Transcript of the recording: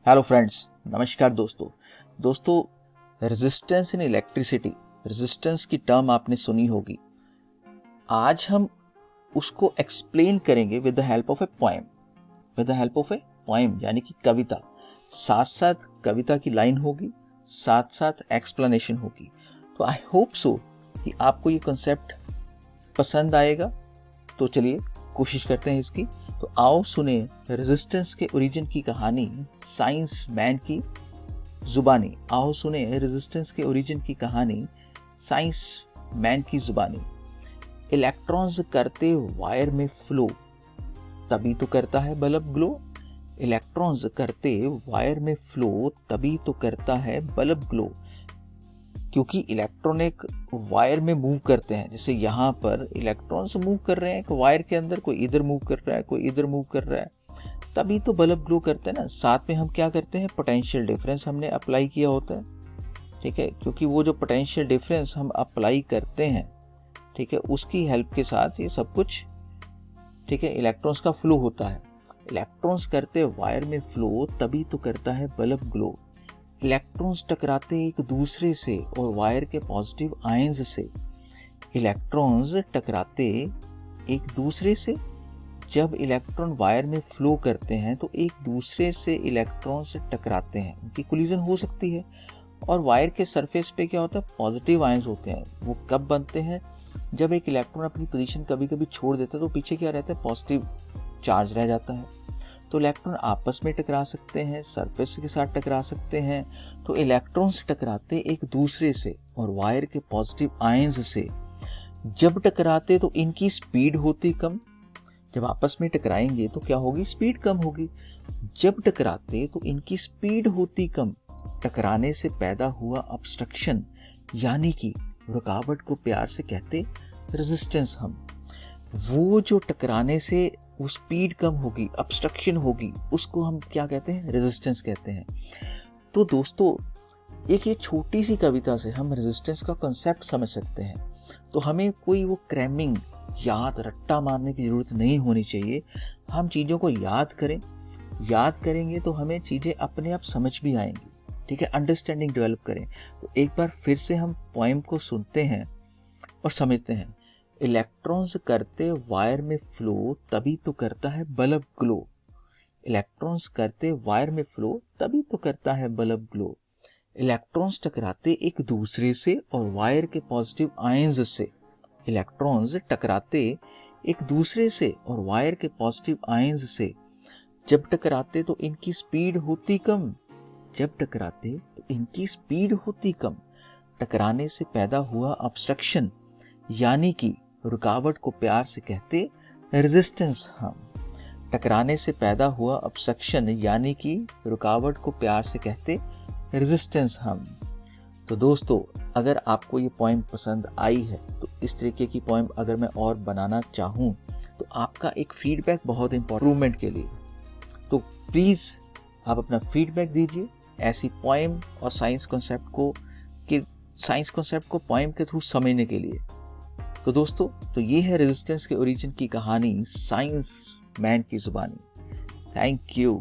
Hello friends, नमस्कार दोस्तों। Resistance in electricity, resistance की टर्म आपने सुनी होगी। आज हम उसको एक्सप्लेन करेंगे with the help of a poem, यानी कि कविता। साथ साथ कविता की लाइन होगी, साथ साथ एक्सप्लेनेशन होगी। तो आई होप सो कि आपको ये कॉन्सेप्ट पसंद आएगा। तो चलिए कोशिश करते हैं इसकी। तो आओ सुने रेजिस्टेंस के ओरिजिन की कहानी साइंस मैन की जुबानी। आओ सुने रेजिस्टेंस के ओरिजिन की कहानी साइंस मैन की जुबानी। इलेक्ट्रॉन्स करते वायर में फ्लो, तभी तो करता है बल्ब ग्लो। इलेक्ट्रॉन्स करते वायर में फ्लो, तभी तो करता है बल्ब ग्लो। क्योंकि इलेक्ट्रॉन एक वायर में मूव करते हैं। जैसे यहाँ पर इलेक्ट्रॉन्स मूव कर रहे हैं एक वायर के अंदर, कोई इधर मूव कर रहा है, कोई इधर मूव कर रहा है, तभी तो बल्ब ग्लो करते हैं ना। साथ में हम क्या करते हैं, पोटेंशियल डिफरेंस हमने अप्लाई किया होता है, ठीक है। क्योंकि वो जो पोटेंशियल डिफरेंस हम अप्लाई करते हैं, ठीक है, उसकी हेल्प के साथ ये सब कुछ, ठीक है, इलेक्ट्रॉन्स का फ्लो होता है। इलेक्ट्रॉन्स करते वायर में फ्लो, तभी तो करता है बल्ब ग्लो। इलेक्ट्रॉन्स टकराते एक दूसरे से और वायर के पॉजिटिव आयंस से। इलेक्ट्रॉन्स टकराते एक दूसरे से। जब इलेक्ट्रॉन वायर में फ्लो करते हैं तो एक दूसरे से इलेक्ट्रॉन से टकराते हैं, उनकी कोलिजन हो सकती है। और वायर के सरफेस पे क्या होता है, पॉजिटिव आयंस होते हैं। वो कब बनते हैं, जब एक इलेक्ट्रॉन अपनी पोजीशन कभी कभी छोड़ देता है तो पीछे क्या रहता है, पॉजिटिव चार्ज रह जाता है। तो इलेक्ट्रॉन आपस में टकरा सकते हैं, सरफेस के साथ टकरा सकते हैं। तो इलेक्ट्रॉन्स टकराते एक दूसरे से और वायर के पॉजिटिव आयंस से। जब टकराते तो इनकी स्पीड होती कम। जब आपस में टकराएंगे तो क्या होगी, स्पीड कम होगी। जब टकराते तो इनकी स्पीड होती कम। टकराने से पैदा हुआ ऑब्स्ट्रक्शन, यानी कि रुकावट को प्यार से कहते रेजिस्टेंस हम। वो जो टकराने से वो स्पीड कम होगी, ऑब्स्ट्रक्शन होगी, उसको हम क्या कहते हैं, रेजिस्टेंस कहते हैं। तो दोस्तों, एक ये छोटी सी कविता से हम रेजिस्टेंस का कॉन्सेप्ट समझ सकते हैं। तो हमें कोई वो क्रैमिंग, याद रट्टा मारने की जरूरत नहीं होनी चाहिए। हम चीज़ों को याद करेंगे तो हमें चीज़ें अपने आप समझ भी आएंगी, ठीक है, अंडरस्टैंडिंग डेवलप करें। तो एक बार फिर से हम पोएम को सुनते हैं और समझते हैं। इलेक्ट्रॉन्स करते वायर में फ्लो, तभी तो करता है बल्ब ग्लो। इलेक्ट्रॉन्स करते वायर में फ्लो, तभी तो करता है बल्ब ग्लो। इलेक्ट्रॉन्स टकराते एक दूसरे से और वायर के पॉजिटिव आयंस से। इलेक्ट्रॉन्स टकराते एक दूसरे से और वायर के पॉजिटिव आयंस से। जब टकराते तो इनकी स्पीड होती कम। जब टकराते तो इनकी स्पीड होती कम। टकराने से पैदा हुआ ऑब्स्ट्रक्शन, यानी कि रुकावट को प्यार से कहते रेजिस्टेंस हम। टकराने से पैदा हुआ ऑब्स्ट्रक्शन, यानी कि रुकावट को प्यार से कहते रेजिस्टेंस हम। तो दोस्तों, अगर आपको ये पोएम पसंद आई है तो इस तरीके की पोएम अगर मैं और बनाना चाहूँ तो आपका एक फीडबैक बहुत इम्पोर्टेंट के लिए। तो प्लीज़ आप अपना फीडबैक दीजिए ऐसी पोएम और साइंस कॉन्सेप्ट को पोएम के थ्रू समझने के लिए। तो दोस्तों, तो ये है रेजिस्टेंस के ओरिजिन की कहानी साइंस मैन की जुबानी। Thank you.